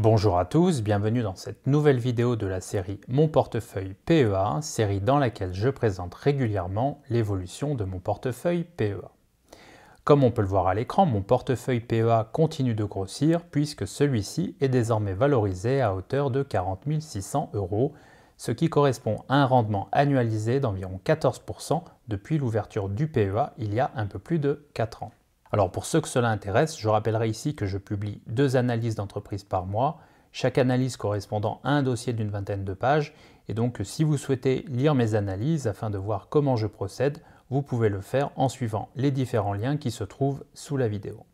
Bonjour à tous, bienvenue dans cette nouvelle vidéo de la série Mon portefeuille PEA, série dans laquelle je présente régulièrement l'évolution de mon portefeuille PEA. Comme on peut le voir à l'écran, mon portefeuille PEA continue de grossir puisque celui-ci est désormais valorisé à hauteur de 40 600 €, ce qui correspond à un rendement annualisé d'environ 14% depuis l'ouverture du PEA il y a un peu plus de 4 ans. Alors pour ceux que cela intéresse, je rappellerai ici que je publie 2 analyses d'entreprise par mois, chaque analyse correspondant à un dossier d'une vingtaine de pages, et donc si vous souhaitez lire mes analyses afin de voir comment je procède, vous pouvez le faire en suivant les différents liens qui se trouvent sous la vidéo.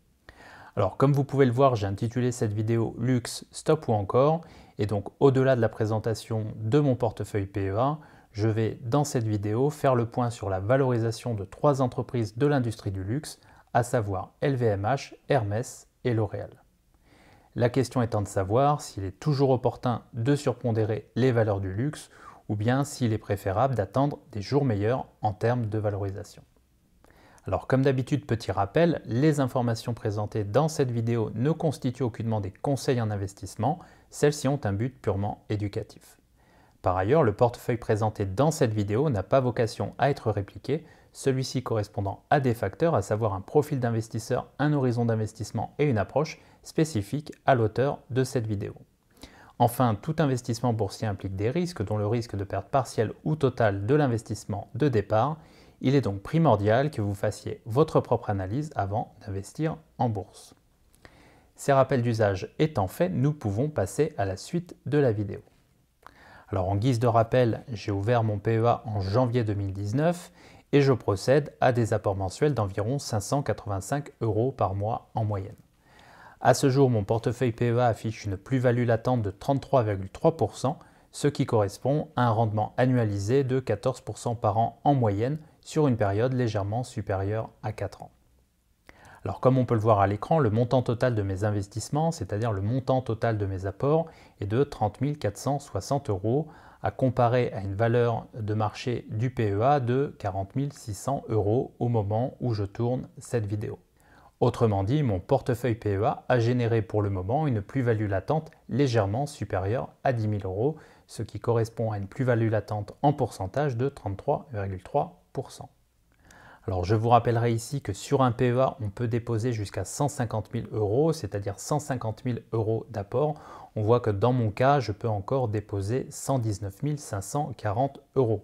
Alors comme vous pouvez le voir, j'ai intitulé cette vidéo Luxe, Stop ou encore, et donc au-delà de la présentation de mon portefeuille PEA, je vais dans cette vidéo faire le point sur la valorisation de 3 entreprises de l'industrie du luxe, à savoir LVMH, Hermès et L'Oréal. La question étant de savoir s'il est toujours opportun de surpondérer les valeurs du luxe ou bien s'il est préférable d'attendre des jours meilleurs en termes de valorisation. Alors comme d'habitude, petit rappel, les informations présentées dans cette vidéo ne constituent aucunement des conseils en investissement, celles-ci ont un but purement éducatif. Par ailleurs, le portefeuille présenté dans cette vidéo n'a pas vocation à être répliqué, celui-ci correspondant à des facteurs, à savoir un profil d'investisseur, un horizon d'investissement et une approche spécifique à l'auteur de cette vidéo. Enfin, tout investissement boursier implique des risques, dont le risque de perte partielle ou totale de l'investissement de départ. Il est donc primordial que vous fassiez votre propre analyse avant d'investir en bourse. Ces rappels d'usage étant faits, nous pouvons passer à la suite de la vidéo. Alors en guise de rappel, j'ai ouvert mon PEA en janvier 2019 et je procède à des apports mensuels d'environ 585 € par mois en moyenne. À ce jour, mon portefeuille PEA affiche une plus-value latente de 33,3%, ce qui correspond à un rendement annualisé de 14% par an en moyenne sur une période légèrement supérieure à 4 ans. Alors comme on peut le voir à l'écran, le montant total de mes investissements, c'est-à-dire le montant total de mes apports, est de 30 460 € à comparer à une valeur de marché du PEA de 40 600 € au moment où je tourne cette vidéo. Autrement dit, mon portefeuille PEA a généré pour le moment une plus-value latente légèrement supérieure à 10 000 €, ce qui correspond à une plus-value latente en pourcentage de 33,3%. Alors je vous rappellerai ici que sur un PEA, on peut déposer jusqu'à 150 000 €, c'est-à-dire 150 000 € d'apport. On voit que dans mon cas, je peux encore déposer 119 540 €.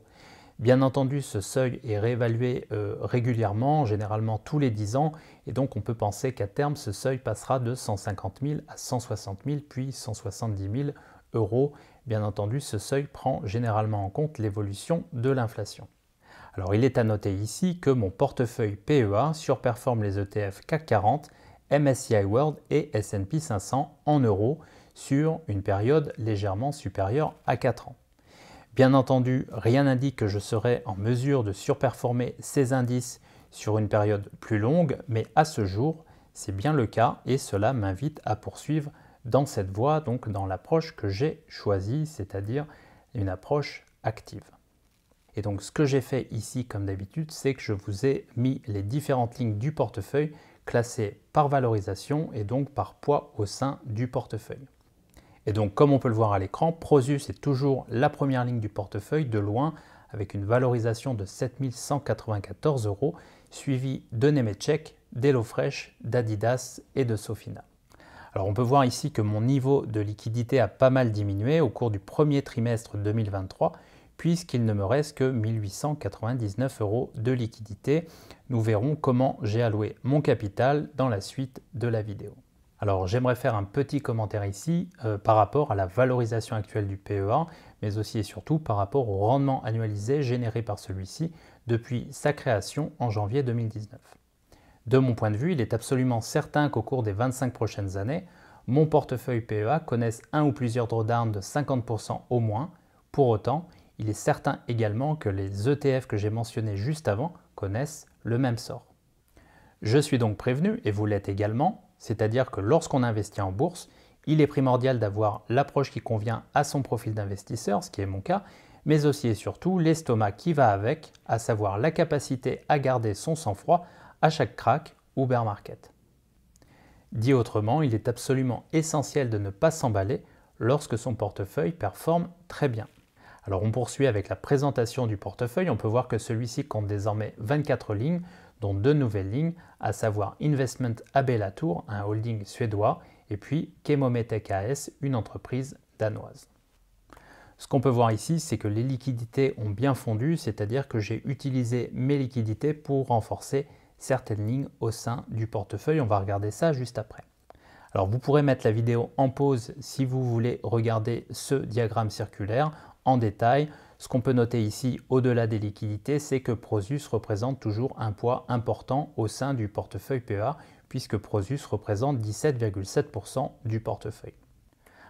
Bien entendu, ce seuil est réévalué régulièrement, généralement tous les 10 ans, et donc on peut penser qu'à terme, ce seuil passera de 150 000 à 160 000, puis 170 000 €. Bien entendu, ce seuil prend généralement en compte l'évolution de l'inflation. Alors il est à noter ici que mon portefeuille PEA surperforme les ETF CAC 40, MSCI World et S&P 500 en euros sur une période légèrement supérieure à 4 ans. Bien entendu, rien n'indique que je serai en mesure de surperformer ces indices sur une période plus longue, mais à ce jour, c'est bien le cas et cela m'invite à poursuivre dans cette voie, donc dans l'approche que j'ai choisie, c'est-à-dire une approche active. Et donc ce que j'ai fait ici comme d'habitude, c'est que je vous ai mis les différentes lignes du portefeuille classées par valorisation et donc par poids au sein du portefeuille. Et donc comme on peut le voir à l'écran, Prosus est toujours la première ligne du portefeuille de loin avec une valorisation de 7 194 €, suivie de Nemetschek, d'HelloFresh, d'Adidas et de Sofina. Alors on peut voir ici que mon niveau de liquidité a pas mal diminué au cours du premier trimestre 2023, puisqu'il ne me reste que 1 899 € de liquidité. Nous verrons comment j'ai alloué mon capital dans la suite de la vidéo. Alors j'aimerais faire un petit commentaire ici par rapport à la valorisation actuelle du PEA, mais aussi et surtout par rapport au rendement annualisé généré par celui-ci depuis sa création en janvier 2019. De mon point de vue, il est absolument certain qu'au cours des 25 prochaines années, mon portefeuille PEA connaisse un ou plusieurs drawdowns de 50% au moins. Pour autant, il est certain également que les ETF que j'ai mentionnés juste avant connaissent le même sort. Je suis donc prévenu, et vous l'êtes également, c'est-à-dire que lorsqu'on investit en bourse, il est primordial d'avoir l'approche qui convient à son profil d'investisseur, ce qui est mon cas, mais aussi et surtout l'estomac qui va avec, à savoir la capacité à garder son sang-froid à chaque crack ou bear market. Dit autrement, il est absolument essentiel de ne pas s'emballer lorsque son portefeuille performe très bien. Alors on poursuit avec la présentation du portefeuille. On peut voir que celui-ci compte désormais 24 lignes, dont 2 nouvelles lignes, à savoir Investment AB Latour, un holding suédois, et puis Chemometec AS, une entreprise danoise. Ce qu'on peut voir ici, c'est que les liquidités ont bien fondu, c'est-à-dire que j'ai utilisé mes liquidités pour renforcer certaines lignes au sein du portefeuille. On va regarder ça juste après. Alors vous pourrez mettre la vidéo en pause si vous voulez regarder ce diagramme circulaire en détail. Ce qu'on peut noter ici, au-delà des liquidités, c'est que Prosus représente toujours un poids important au sein du portefeuille PEA, puisque Prosus représente 17,7% du portefeuille.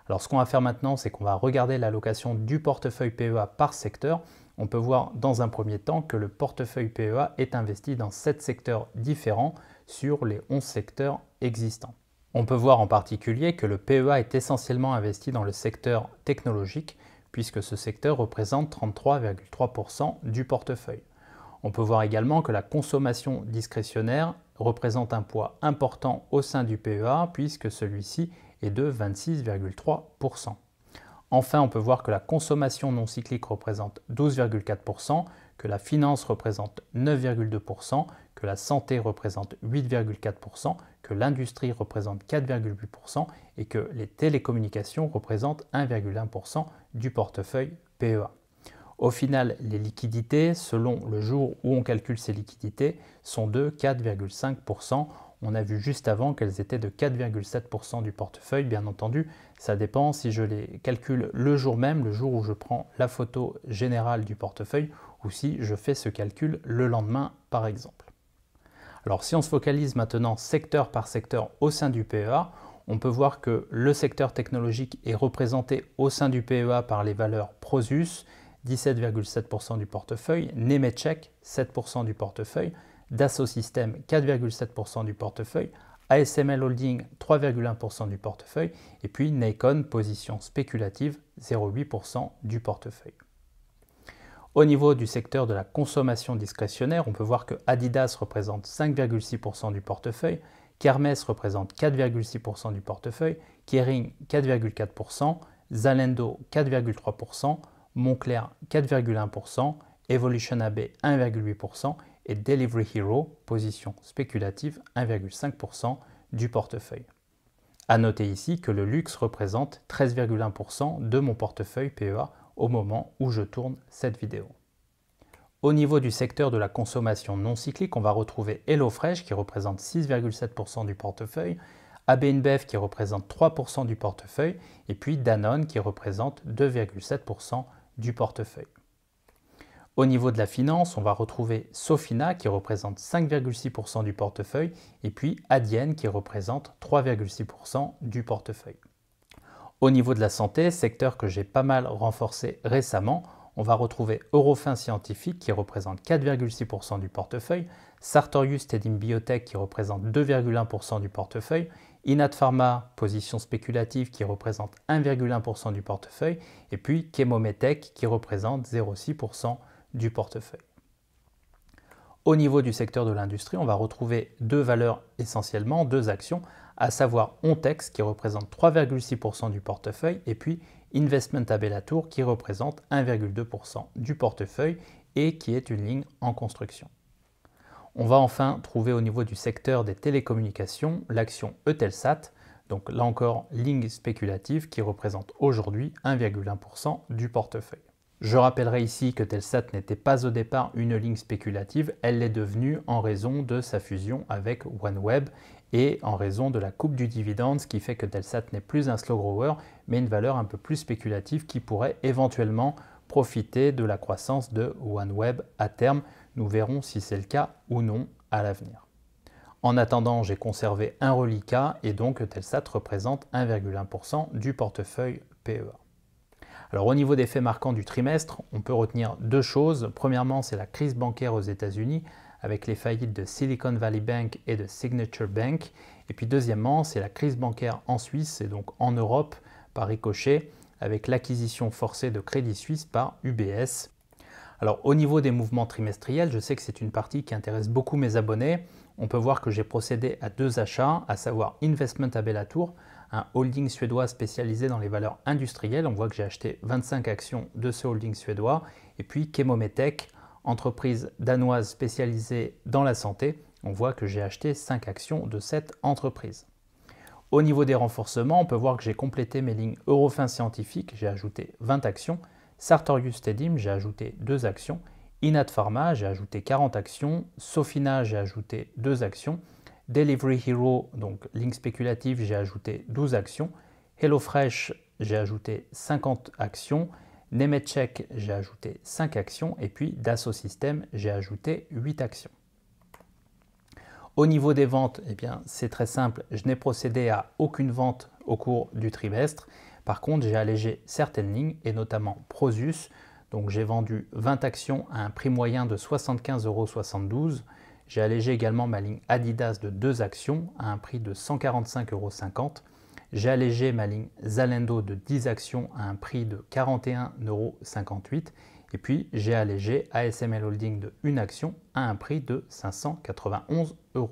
Alors ce qu'on va faire maintenant, c'est qu'on va regarder l'allocation du portefeuille PEA par secteur. On peut voir dans un premier temps que le portefeuille PEA est investi dans 7 secteurs différents sur les 11 secteurs existants. On peut voir en particulier que le PEA est essentiellement investi dans le secteur technologique, puisque ce secteur représente 33,3% du portefeuille. On peut voir également que la consommation discrétionnaire représente un poids important au sein du PEA, puisque celui-ci est de 26,3%. Enfin, on peut voir que la consommation non cyclique représente 12,4%, que la finance représente 9,2%, que la santé représente 8,4%, que l'industrie représente 4,8% et que les télécommunications représentent 1,1% du portefeuille PEA. Au final, les liquidités, selon le jour où on calcule ces liquidités, sont de 4,5%. On a vu juste avant qu'elles étaient de 4,7% du portefeuille. Bien entendu, ça dépend si je les calcule le jour même, le jour où je prends la photo générale du portefeuille, ou si je fais ce calcul le lendemain, par exemple. Alors si on se focalise maintenant secteur par secteur au sein du PEA, on peut voir que le secteur technologique est représenté au sein du PEA par les valeurs Prosus, 17,7% du portefeuille, Nemetschek, 7% du portefeuille, Dassault Systèmes, 4,7% du portefeuille, ASML Holding, 3,1% du portefeuille, et puis Nikon, position spéculative, 0,8% du portefeuille. Au niveau du secteur de la consommation discrétionnaire, on peut voir que Adidas représente 5,6% du portefeuille, Hermès représente 4,6% du portefeuille, Kering 4,4%, Zalando 4,3%, Moncler 4,1%, Evolution AB 1,8% et Delivery Hero, position spéculative, 1,5% du portefeuille. A noter ici que le luxe représente 13,1% de mon portefeuille PEA au moment où je tourne cette vidéo. Au niveau du secteur de la consommation non cyclique, on va retrouver HelloFresh qui représente 6,7% du portefeuille, AB InBev qui représente 3% du portefeuille et puis Danone qui représente 2,7% du portefeuille. Au niveau de la finance, on va retrouver Sofina qui représente 5,6% du portefeuille et puis Adyen qui représente 3,6% du portefeuille. Au niveau de la santé, secteur que j'ai pas mal renforcé récemment, on va retrouver Eurofins Scientifique qui représente 4,6% du portefeuille, Sartorius Tedim Biotech qui représente 2,1% du portefeuille, Inat Pharma, position spéculative qui représente 1,1% du portefeuille, et puis Chemometec qui représente 0,6% du portefeuille. Au niveau du secteur de l'industrie, on va retrouver deux valeurs essentiellement, deux actions, à savoir Ontex qui représente 3,6% du portefeuille et puis Investment AB Latour qui représente 1,2% du portefeuille et qui est une ligne en construction. On va enfin trouver au niveau du secteur des télécommunications l'action Eutelsat, donc là encore ligne spéculative qui représente aujourd'hui 1,1% du portefeuille. Je rappellerai ici que Telsat n'était pas au départ une ligne spéculative, elle l'est devenue en raison de sa fusion avec OneWeb et en raison de la coupe du dividende, ce qui fait que Telsat n'est plus un slow grower, mais une valeur un peu plus spéculative qui pourrait éventuellement profiter de la croissance de OneWeb à terme. Nous verrons si c'est le cas ou non à l'avenir. En attendant, j'ai conservé un reliquat et donc Telsat représente 1,1% du portefeuille PEA. Alors au niveau des faits marquants du trimestre, on peut retenir deux choses. Premièrement, c'est la crise bancaire aux États-Unis avec les faillites de Silicon Valley Bank et de Signature Bank. Et puis deuxièmement, c'est la crise bancaire en Suisse et donc en Europe par ricochet avec l'acquisition forcée de Crédit Suisse par UBS. Alors au niveau des mouvements trimestriels, je sais que c'est une partie qui intéresse beaucoup mes abonnés. on peut voir que j'ai procédé à 2 achats, à savoir Investment AB Latour, un holding suédois spécialisé dans les valeurs industrielles. On voit que j'ai acheté 25 actions de ce holding suédois. Et puis ChemoMetec, entreprise danoise spécialisée dans la santé. On voit que j'ai acheté 5 actions de cette entreprise. Au niveau des renforcements, on peut voir que j'ai complété mes lignes Eurofins Scientifique, j'ai ajouté 20 actions. Sartorius Stedim, j'ai ajouté 2 actions. Inat Pharma, j'ai ajouté 40 actions. Sofina, j'ai ajouté 2 actions. Delivery Hero, donc ligne spéculative, j'ai ajouté 12 actions. HelloFresh, j'ai ajouté 50 actions. Nemetschek, j'ai ajouté 5 actions. Et puis Dassault Systèmes, j'ai ajouté 8 actions. Au niveau des ventes, eh bien, c'est très simple. Je n'ai procédé à aucune vente au cours du trimestre. Par contre, j'ai allégé certaines lignes, et notamment Prosus. Donc j'ai vendu 20 actions à un prix moyen de 75,72 €. J'ai allégé également ma ligne Adidas de 2 actions à un prix de 145,50 €. J'ai allégé ma ligne Zalando de 10 actions à un prix de 41,58 €. Et puis j'ai allégé ASML Holding de 1 action à un prix de 591 €.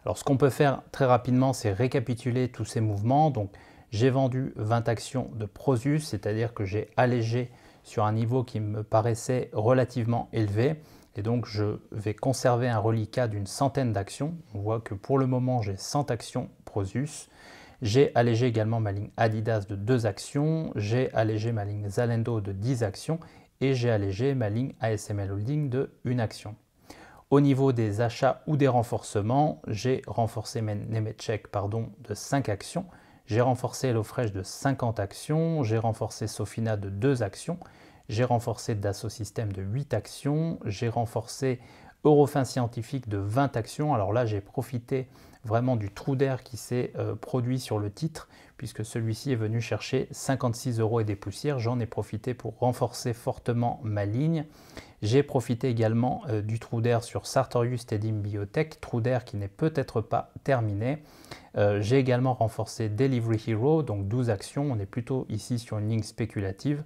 Alors ce qu'on peut faire très rapidement, c'est récapituler tous ces mouvements. Donc j'ai vendu 20 actions de Prosus, c'est-à-dire que j'ai allégé sur un niveau qui me paraissait relativement élevé. Et donc, je vais conserver un reliquat d'une centaine d'actions. On voit que pour le moment, j'ai 100 actions Prosus. J'ai allégé également ma ligne Adidas de 2 actions. J'ai allégé ma ligne Zalando de 10 actions. Et j'ai allégé ma ligne ASML Holding de 1 action. Au niveau des achats ou des renforcements, j'ai renforcé Nemetschek de 5 actions. J'ai renforcé HelloFresh de 50 actions. J'ai renforcé Sofina de 2 actions. J'ai renforcé Dassault Systèmes de 8 actions, j'ai renforcé Eurofins Scientifique de 20 actions. Alors là, j'ai profité vraiment du trou d'air qui s'est produit sur le titre, puisque celui-ci est venu chercher 56 € et des poussières. J'en ai profité pour renforcer fortement ma ligne. J'ai profité également du trou d'air sur Sartorius Stedim Biotech, trou d'air qui n'est peut-être pas terminé. J'ai également renforcé Delivery Hero, donc 12 actions. On est plutôt ici sur une ligne spéculative.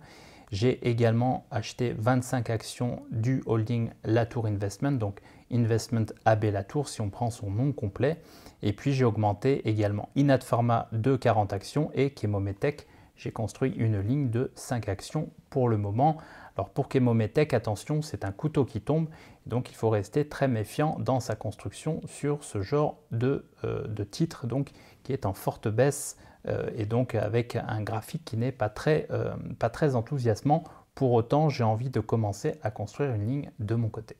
J'ai également acheté 25 actions du holding Latour Investment, donc Investment AB Latour si on prend son nom complet. Et puis j'ai augmenté également Inat Pharma de 40 actions et ChemoMetec, j'ai construit une ligne de 5 actions pour le moment. Alors pour ChemoMetec, attention, c'est un couteau qui tombe, donc il faut rester très méfiant dans sa construction sur ce genre de titre donc, qui est en forte baisse et donc avec un graphique qui n'est pas très enthousiasmant. Pour autant, j'ai envie de commencer à construire une ligne de mon côté.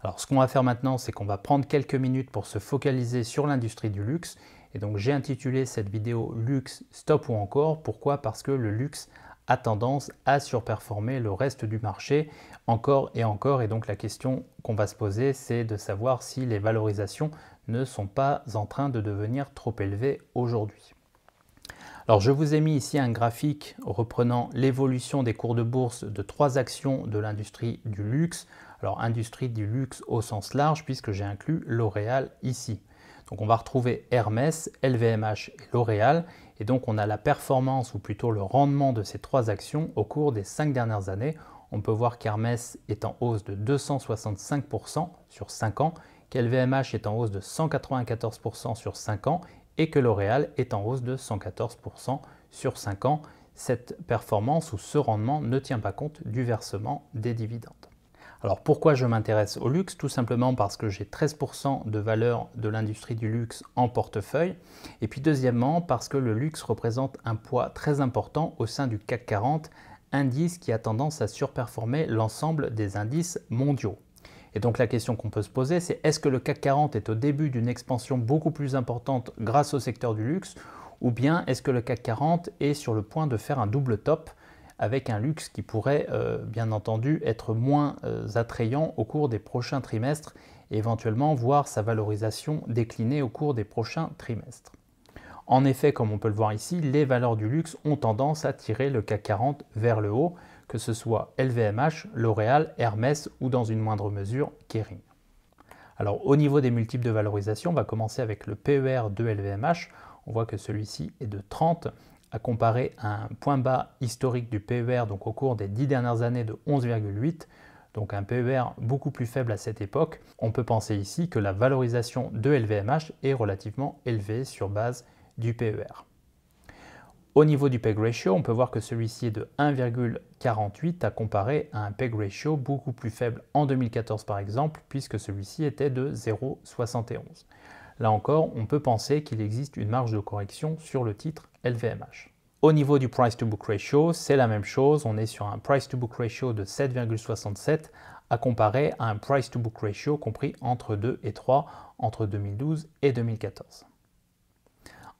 Alors ce qu'on va faire maintenant, c'est qu'on va prendre quelques minutes pour se focaliser sur l'industrie du luxe. Et donc j'ai intitulé cette vidéo Luxe, Stop ou encore. Pourquoi? Parce que le luxe a tendance à surperformer le reste du marché encore et encore. Et donc la question qu'on va se poser, c'est de savoir si les valorisations ne sont pas en train de devenir trop élevées aujourd'hui. Alors je vous ai mis ici un graphique reprenant l'évolution des cours de bourse de 3 actions de l'industrie du luxe. Alors industrie du luxe au sens large puisque j'ai inclus L'Oréal ici. Donc on va retrouver Hermès, LVMH et L'Oréal. Et donc on a la performance ou plutôt le rendement de ces 3 actions au cours des 5 dernières années. On peut voir qu'Hermès est en hausse de 265% sur 5 ans, qu'LVMH est en hausse de 194% sur 5 ans et que L'Oréal est en hausse de 114% sur 5 ans. Cette performance ou ce rendement ne tient pas compte du versement des dividendes. Alors pourquoi je m'intéresse au luxe? Tout simplement parce que j'ai 13% de valeur de l'industrie du luxe en portefeuille. Et puis deuxièmement, parce que le luxe représente un poids très important au sein du CAC 40, indice qui a tendance à surperformer l'ensemble des indices mondiaux. Et donc la question qu'on peut se poser, c'est est-ce que le CAC 40 est au début d'une expansion beaucoup plus importante grâce au secteur du luxe, ou bien est-ce que le CAC 40 est sur le point de faire un double top avec un luxe qui pourrait bien entendu être moins attrayant au cours des prochains trimestres et éventuellement voir sa valorisation décliner au cours des prochains trimestres. En effet, comme on peut le voir ici, les valeurs du luxe ont tendance à tirer le CAC 40 vers le haut, que ce soit LVMH, L'Oréal, Hermès ou dans une moindre mesure Kering. Alors au niveau des multiples de valorisation, on va commencer avec le PER de LVMH. On voit que celui-ci est de 30 à comparer à un point bas historique du PER donc au cours des 10 dernières années de 11,8. donc un PER beaucoup plus faible à cette époque, on peut penser ici que la valorisation de LVMH est relativement élevée sur base du PER. Au niveau du PEG ratio, on peut voir que celui-ci est de 1,48 à comparer à un PEG ratio beaucoup plus faible en 2014 par exemple, puisque celui-ci était de 0,71. Là encore, on peut penser qu'il existe une marge de correction sur le titre LVMH. Au niveau du price to book ratio, c'est la même chose, on est sur un price to book ratio de 7,67 à comparer à un price to book ratio compris entre 2 et 3 entre 2012 et 2014.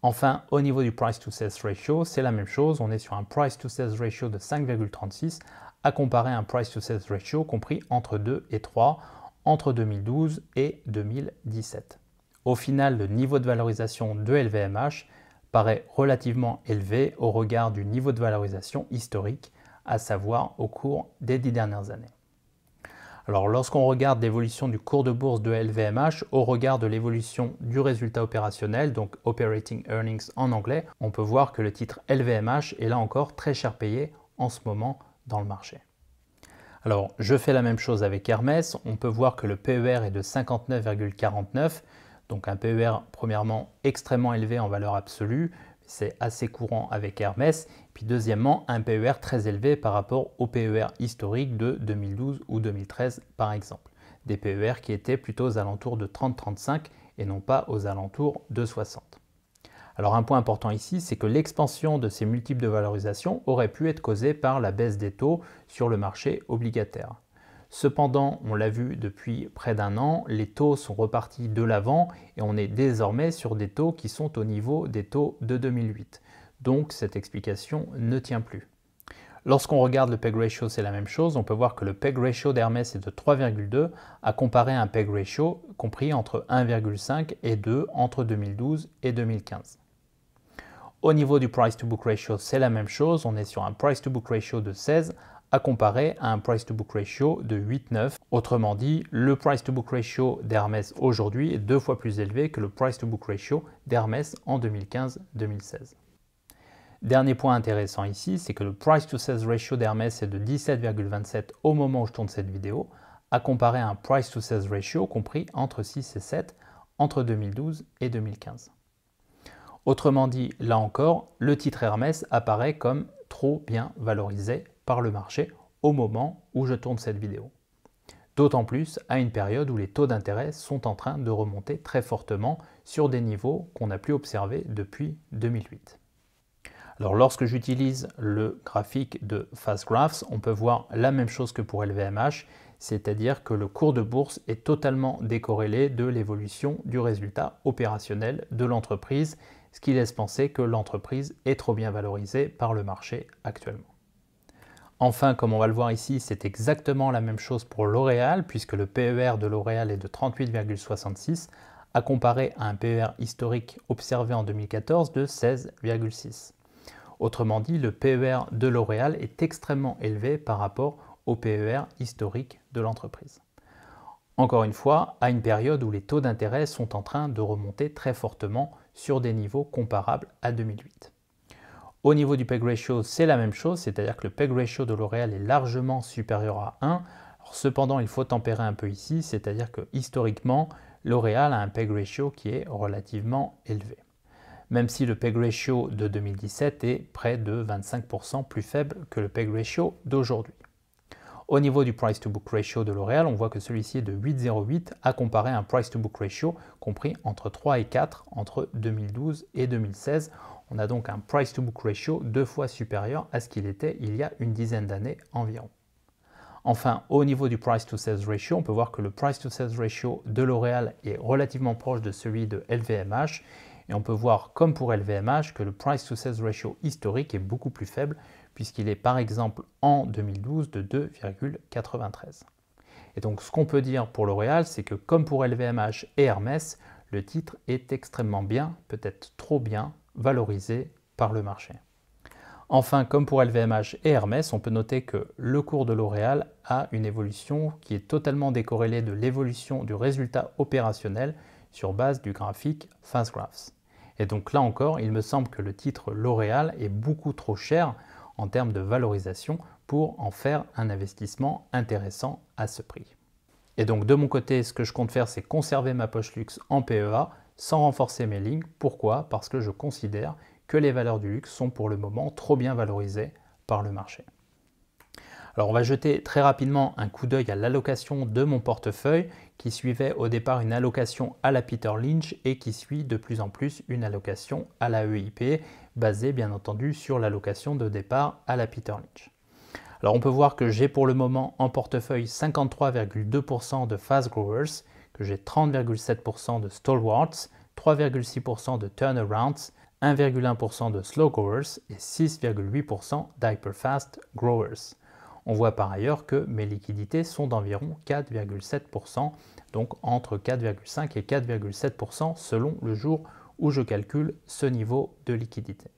Enfin, au niveau du price to sales ratio, c'est la même chose, on est sur un price to sales ratio de 5,36 à comparer à un price to sales ratio compris entre 2 et 3 entre 2012 et 2017. Au final, le niveau de valorisation de LVMH paraît relativement élevé au regard du niveau de valorisation historique, à savoir au cours des 10 dernières années. Alors lorsqu'on regarde l'évolution du cours de bourse de LVMH au regard de l'évolution du résultat opérationnel, donc Operating Earnings en anglais, on peut voir que le titre LVMH est là encore très cher payé en ce moment dans le marché. Alors je fais la même chose avec Hermès, on peut voir que le PER est de 59,49, donc un PER premièrement extrêmement élevé en valeur absolue, c'est assez courant avec Hermès. Puis deuxièmement, un PER très élevé par rapport au PER historique de 2012 ou 2013 par exemple. Des PER qui étaient plutôt aux alentours de 30-35 et non pas aux alentours de 60. Alors un point important ici, c'est que l'expansion de ces multiples de valorisation aurait pu être causée par la baisse des taux sur le marché obligataire. Cependant, on l'a vu depuis près d'un an, les taux sont repartis de l'avant et on est désormais sur des taux qui sont au niveau des taux de 2008. Donc cette explication ne tient plus. Lorsqu'on regarde le PEG ratio, c'est la même chose. On peut voir que le PEG ratio d'Hermès est de 3,2 à comparer à un PEG ratio compris entre 1,5 et 2 entre 2012 et 2015. Au niveau du price to book ratio, c'est la même chose. On est sur un price to book ratio de 16 à comparer à un price to book ratio de 8,9. Autrement dit, le price to book ratio d'Hermès aujourd'hui est 2 fois plus élevé que le price to book ratio d'Hermès en 2015-2016. Dernier point intéressant ici, c'est que le price to sales ratio d'Hermès est de 17,27 au moment où je tourne cette vidéo, à comparer à un price to sales ratio compris entre 6 et 7 entre 2012 et 2015. Autrement dit, là encore, le titre Hermès apparaît comme trop bien valorisé par le marché au moment où je tourne cette vidéo. D'autant plus à une période où les taux d'intérêt sont en train de remonter très fortement sur des niveaux qu'on n'a plus observés depuis 2008. Alors lorsque j'utilise le graphique de FastGraphs, on peut voir la même chose que pour LVMH, c'est-à-dire que le cours de bourse est totalement décorrélé de l'évolution du résultat opérationnel de l'entreprise, ce qui laisse penser que l'entreprise est trop bien valorisée par le marché actuellement. Enfin, comme on va le voir ici, c'est exactement la même chose pour L'Oréal, puisque le PER de L'Oréal est de 38,66, à comparer à un PER historique observé en 2014 de 16,6. Autrement dit, le PER de L'Oréal est extrêmement élevé par rapport au PER historique de l'entreprise. Encore une fois, à une période où les taux d'intérêt sont en train de remonter très fortement sur des niveaux comparables à 2008. Au niveau du PEG ratio, c'est la même chose, c'est-à-dire que le PEG ratio de L'Oréal est largement supérieur à 1. Alors, cependant, il faut tempérer un peu ici, c'est-à-dire que historiquement, L'Oréal a un PEG ratio qui est relativement élevé. Même si le PEG ratio de 2017 est près de 25% plus faible que le PEG ratio d'aujourd'hui. Au niveau du price to book ratio de L'Oréal, on voit que celui-ci est de 8,08 à comparer à un price to book ratio compris entre 3 et 4 entre 2012 et 2016. On a donc un price to book ratio 2 fois supérieur à ce qu'il était il y a une dizaine d'années environ. Enfin, au niveau du price to sales ratio, on peut voir que le price to sales ratio de L'Oréal est relativement proche de celui de LVMH. Et on peut voir, comme pour LVMH, que le price to sales ratio historique est beaucoup plus faible, puisqu'il est par exemple en 2012 de 2,93. Et donc ce qu'on peut dire pour L'Oréal, c'est que comme pour LVMH et Hermès, le titre est extrêmement bien, peut-être trop bien, valorisé par le marché. Enfin, comme pour LVMH et Hermès, on peut noter que le cours de L'Oréal a une évolution qui est totalement décorrélée de l'évolution du résultat opérationnel sur base du graphique FastGraphs. Et donc là encore, il me semble que le titre L'Oréal est beaucoup trop cher en termes de valorisation pour en faire un investissement intéressant à ce prix. Et donc de mon côté, ce que je compte faire, c'est conserver ma poche luxe en PEA sans renforcer mes lignes. Pourquoi? Parce que je considère que les valeurs du luxe sont pour le moment trop bien valorisées par le marché. Alors on va jeter très rapidement un coup d'œil à l'allocation de mon portefeuille qui suivait au départ une allocation à la Peter Lynch et qui suit de plus en plus une allocation à la EIP basée bien entendu sur l'allocation de départ à la Peter Lynch. Alors on peut voir que j'ai pour le moment en portefeuille 53,2% de fast growers, que j'ai 30,7% de stalwarts, 3,6% de turnarounds, 1,1% de slow growers et 6,8% d'hyperfast growers. On voit par ailleurs que mes liquidités sont d'environ 4,7%, donc entre 4,5 et 4,7% selon le jour où je calcule ce niveau de liquidité.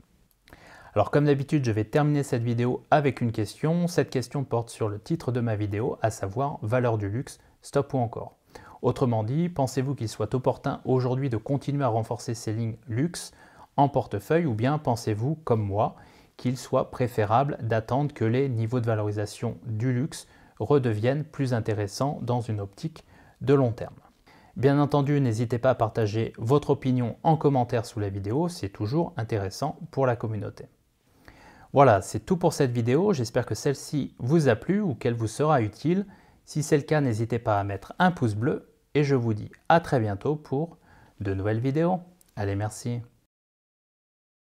Alors comme d'habitude, je vais terminer cette vidéo avec une question. Cette question porte sur le titre de ma vidéo, à savoir valeur du luxe, stop ou encore. Autrement dit, pensez-vous qu'il soit opportun aujourd'hui de continuer à renforcer ces lignes luxe en portefeuille ou bien pensez-vous, comme moi, qu'il soit préférable d'attendre que les niveaux de valorisation du luxe redeviennent plus intéressants dans une optique de long terme. Bien entendu, n'hésitez pas à partager votre opinion en commentaire sous la vidéo, c'est toujours intéressant pour la communauté. Voilà, c'est tout pour cette vidéo, j'espère que celle-ci vous a plu ou qu'elle vous sera utile. Si c'est le cas, n'hésitez pas à mettre un pouce bleu et je vous dis à très bientôt pour de nouvelles vidéos. Allez, merci.